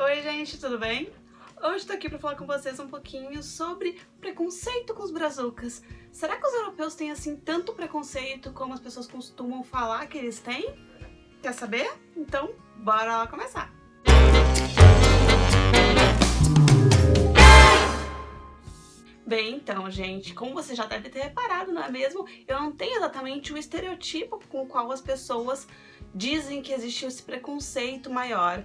Oi gente, tudo bem? Hoje tô aqui pra falar com vocês um pouquinho sobre preconceito com os brazucas. Será que os europeus têm assim tanto preconceito como as pessoas costumam falar que eles têm? Quer saber? Então, bora lá começar! Bem, então, gente, como você já deve ter reparado, não é mesmo? Eu não tenho exatamente o estereotipo com o qual as pessoas dizem que existe esse preconceito maior.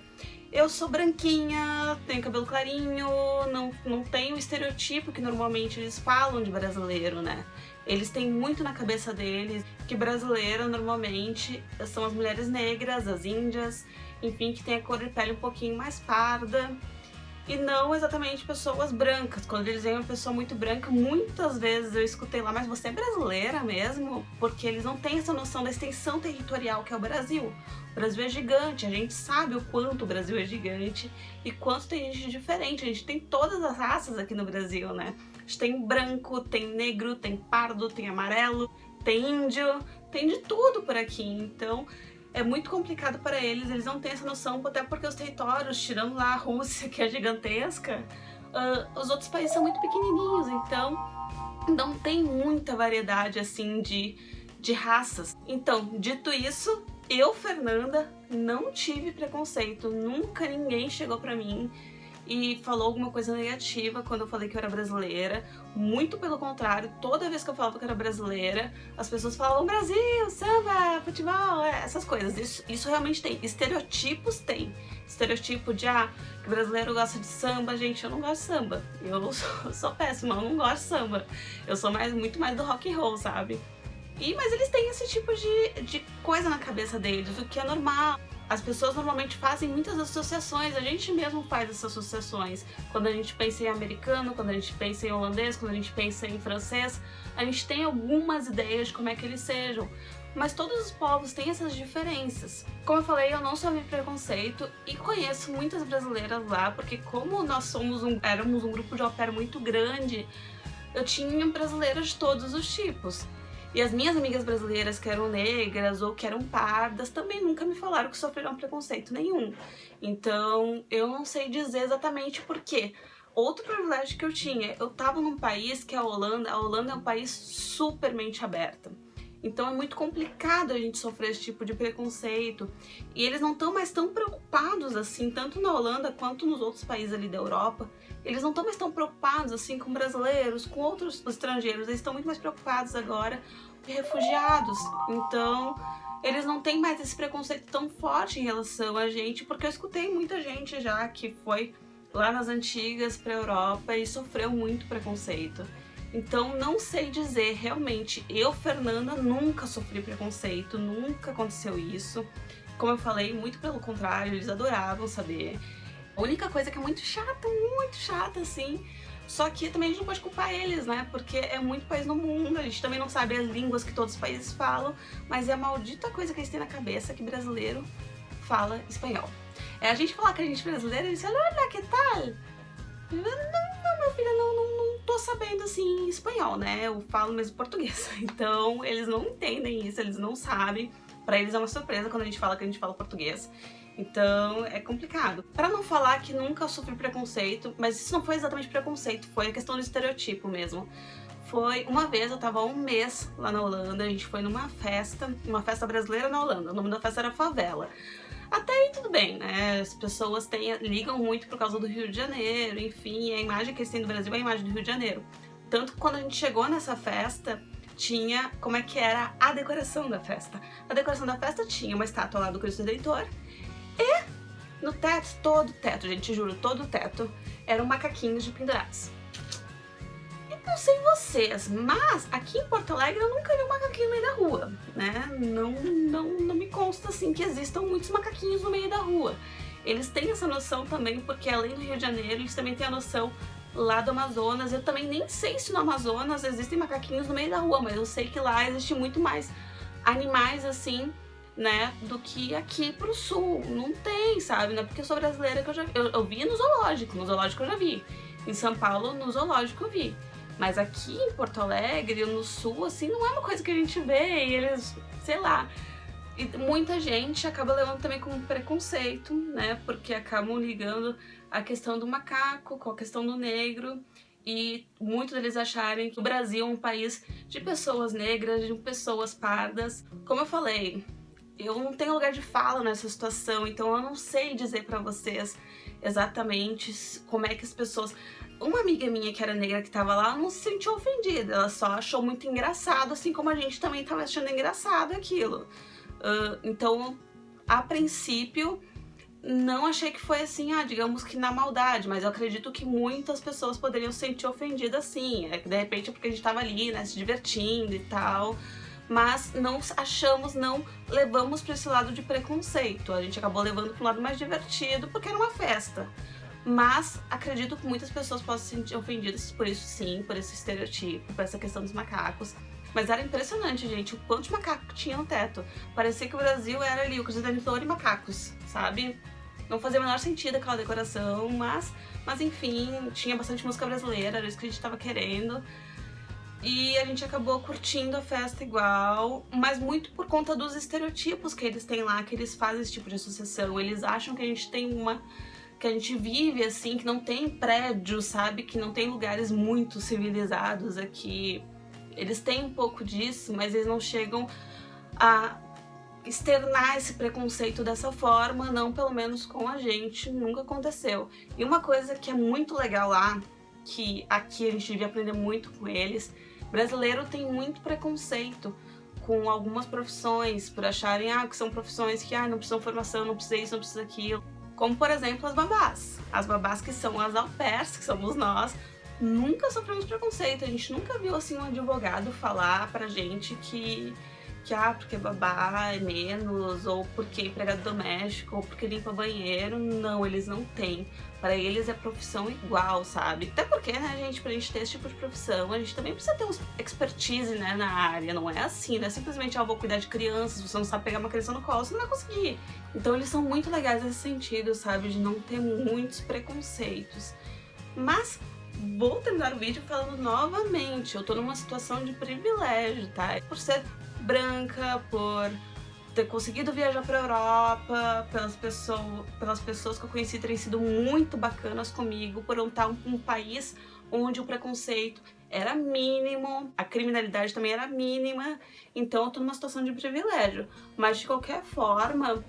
Eu sou branquinha, tenho cabelo clarinho, não tenho o estereotipo que normalmente eles falam de brasileiro, né? Eles têm muito na cabeça deles que brasileiro normalmente são as mulheres negras, as índias, enfim, que tem a cor de pele um pouquinho mais parda. E não exatamente pessoas brancas. Quando eles veem uma pessoa muito branca, muitas vezes eu escutei lá, mas você é brasileira mesmo? Porque eles não têm essa noção da extensão territorial que é o Brasil. O Brasil é gigante, a gente sabe o quanto o Brasil é gigante e quanto tem gente diferente. A gente tem todas as raças aqui no Brasil, né? A gente tem branco, tem negro, tem pardo, tem amarelo, tem índio, tem de tudo por aqui. Então é muito complicado para eles, eles não têm essa noção, até porque os territórios, tirando lá a Rússia, que é gigantesca, os outros países são muito pequenininhos, então não tem muita variedade assim de raças. Então, dito isso, eu, Fernanda, não tive preconceito, nunca ninguém chegou pra mim e falou alguma coisa negativa quando eu falei que eu era brasileira. Muito pelo contrário, toda vez que eu falava que eu era brasileira, as pessoas falavam Brasil, samba, futebol, essas coisas. Isso realmente tem. Estereotipos tem. Estereotipo de, que brasileiro gosta de samba. Gente, eu não gosto de samba. Eu sou péssima, eu não gosto de samba. Eu sou muito mais do rock and roll, sabe? Mas eles têm esse tipo de coisa na cabeça deles, o que é normal. As pessoas normalmente fazem muitas associações, a gente mesmo faz essas associações. Quando a gente pensa em americano, quando a gente pensa em holandês, quando a gente pensa em francês, a gente tem algumas ideias de como é que eles sejam. Mas todos os povos têm essas diferenças. Como eu falei, eu não sofri preconceito e conheço muitas brasileiras lá, porque como nós éramos um grupo de au pair muito grande, eu tinha brasileiras de todos os tipos. E as minhas amigas brasileiras que eram negras ou que eram pardas também nunca me falaram que sofreram preconceito nenhum. Então eu não sei dizer exatamente por quê. Outro privilégio que eu tinha, eu tava num país que é a Holanda é um país super mente aberta. Então é muito complicado a gente sofrer esse tipo de preconceito. E eles não estão mais tão preocupados assim, tanto na Holanda quanto nos outros países ali da Europa. Eles não estão mais tão preocupados assim com brasileiros, com outros estrangeiros. Eles estão muito mais preocupados agora com refugiados. Então eles não têm mais esse preconceito tão forte em relação a gente, porque eu escutei muita gente já que foi lá nas antigas pra Europa e sofreu muito preconceito. Então não sei dizer, realmente, eu, Fernanda, nunca sofri preconceito, nunca aconteceu isso. Como eu falei, muito pelo contrário, eles adoravam saber. A única coisa que é muito chata, assim, só que também a gente não pode culpar eles, né, porque é muito país no mundo, a gente também não sabe as línguas que todos os países falam, mas é a maldita coisa que eles têm na cabeça que brasileiro fala espanhol. É a gente falar que a gente é brasileiro, eles falam, olha, que tal? Não, minha filha, não tô sabendo, assim, espanhol, né? Eu falo mesmo português. Então, eles não entendem isso, eles não sabem. Pra eles é uma surpresa quando a gente fala que a gente fala português. Então, é complicado. Pra não falar que nunca sofri preconceito, mas isso não foi exatamente preconceito, foi a questão do estereotipo mesmo. Foi uma vez, eu tava há um mês lá na Holanda, a gente foi numa festa brasileira na Holanda. O nome da festa era Favela. Até aí tudo bem, né? As pessoas ligam muito por causa do Rio de Janeiro, enfim, a imagem que eles têm do Brasil é a imagem do Rio de Janeiro. Tanto que quando a gente chegou nessa festa, tinha como é que era a decoração da festa. A decoração da festa tinha uma estátua lá do Cristo Redentor e no teto, todo o teto, gente, juro, todo o teto, eram macaquinhos de pendurados. Não sei vocês, mas aqui em Porto Alegre eu nunca vi um macaquinho no meio da rua, né? Não me consta assim que existam muitos macaquinhos no meio da rua. Eles têm essa noção também, porque além do Rio de Janeiro, eles também têm a noção lá do Amazonas. Eu também nem sei se no Amazonas existem macaquinhos no meio da rua, mas eu sei que lá existe muito mais animais assim, né, do que aqui pro sul. Não tem, sabe? Não é porque eu sou brasileira que eu vi no zoológico eu já vi. Em São Paulo, no zoológico eu vi. Mas aqui em Porto Alegre, no sul, assim, não é uma coisa que a gente vê e eles, sei lá, E muita gente acaba levando também como preconceito, né? Porque acabam ligando a questão do macaco com a questão do negro. E muitos deles acharem que o Brasil é um país de pessoas negras, de pessoas pardas. Como eu falei, eu não tenho lugar de fala nessa situação, então eu não sei dizer pra vocês exatamente como é que as pessoas... Uma amiga minha que era negra que tava lá não se sentiu ofendida, ela só achou muito engraçado, assim como a gente também tava achando engraçado aquilo. Então, a princípio, não achei que foi assim, digamos que na maldade, mas eu acredito que muitas pessoas poderiam se sentir ofendidas sim, de repente é porque a gente tava ali, né, se divertindo e tal, mas não achamos, não levamos para esse lado de preconceito, a gente acabou levando para um lado mais divertido porque era uma festa. Mas acredito que muitas pessoas possam se sentir ofendidas por isso sim, por esse estereotipo, por essa questão dos macacos. Mas era impressionante, gente, o quanto de macaco tinha no teto. Parecia que o Brasil era ali o contentor de macacos, sabe? Não fazia o menor sentido aquela decoração, mas enfim, tinha bastante música brasileira, era isso que a gente tava querendo. E a gente acabou curtindo a festa igual, mas muito por conta dos estereotipos que eles têm lá, que eles fazem esse tipo de associação. Eles acham que a gente tem que a gente vive assim, que não tem prédios, sabe? Que não tem lugares muito civilizados aqui. Eles têm um pouco disso, mas eles não chegam a externar esse preconceito dessa forma, não pelo menos com a gente, nunca aconteceu. E uma coisa que é muito legal lá, que aqui a gente devia aprender muito com eles, brasileiro tem muito preconceito com algumas profissões, por acharem que são profissões que não precisam de formação, não precisa isso, não precisa aquilo. Como por exemplo as babás. As babás que são as au pairs, que somos nós, nunca sofremos preconceito, a gente nunca viu assim um advogado falar pra gente que porque babá é menos, ou porque é empregado doméstico, ou porque limpa banheiro. Não, eles não têm. Para eles é profissão igual, sabe? Até porque, né, gente, pra gente ter esse tipo de profissão, a gente também precisa ter uma expertise, né, na área. Não é assim, não é simplesmente, vou cuidar de crianças, se você não sabe pegar uma criança no colo, você não vai conseguir. Então eles são muito legais nesse sentido, sabe? De não ter muitos preconceitos. Mas vou terminar o vídeo falando novamente, eu tô numa situação de privilégio, tá? Por ser branca, por ter conseguido viajar pra Europa, pelas pessoas que eu conheci terem sido muito bacanas comigo, por eu estar um país onde o preconceito era mínimo, a criminalidade também era mínima, então eu tô numa situação de privilégio. Mas de qualquer forma,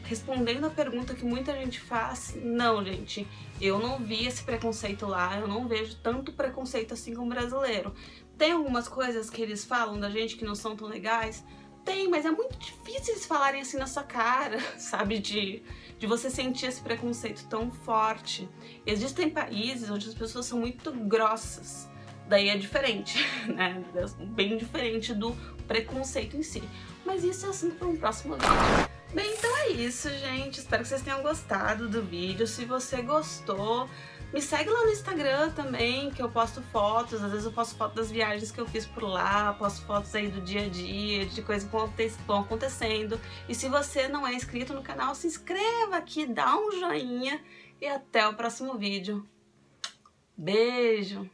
respondendo a pergunta que muita gente faz, não, gente, eu não vi esse preconceito lá, eu não vejo tanto preconceito assim com o brasileiro. Tem algumas coisas que eles falam da gente que não são tão legais? Tem, mas é muito difícil eles falarem assim na sua cara, sabe? De você sentir esse preconceito tão forte. Existem países onde as pessoas são muito grossas, daí é diferente, né? Bem diferente do preconceito em si. Mas isso é assunto para um próximo vídeo. Bem, então é isso, gente. Espero que vocês tenham gostado do vídeo. Se você gostou, me segue lá no Instagram também, que eu posto fotos. Às vezes eu posto fotos das viagens que eu fiz por lá, posto fotos aí do dia a dia, de coisas que estão acontecendo. E se você não é inscrito no canal, se inscreva aqui, dá um joinha e até o próximo vídeo. Beijo!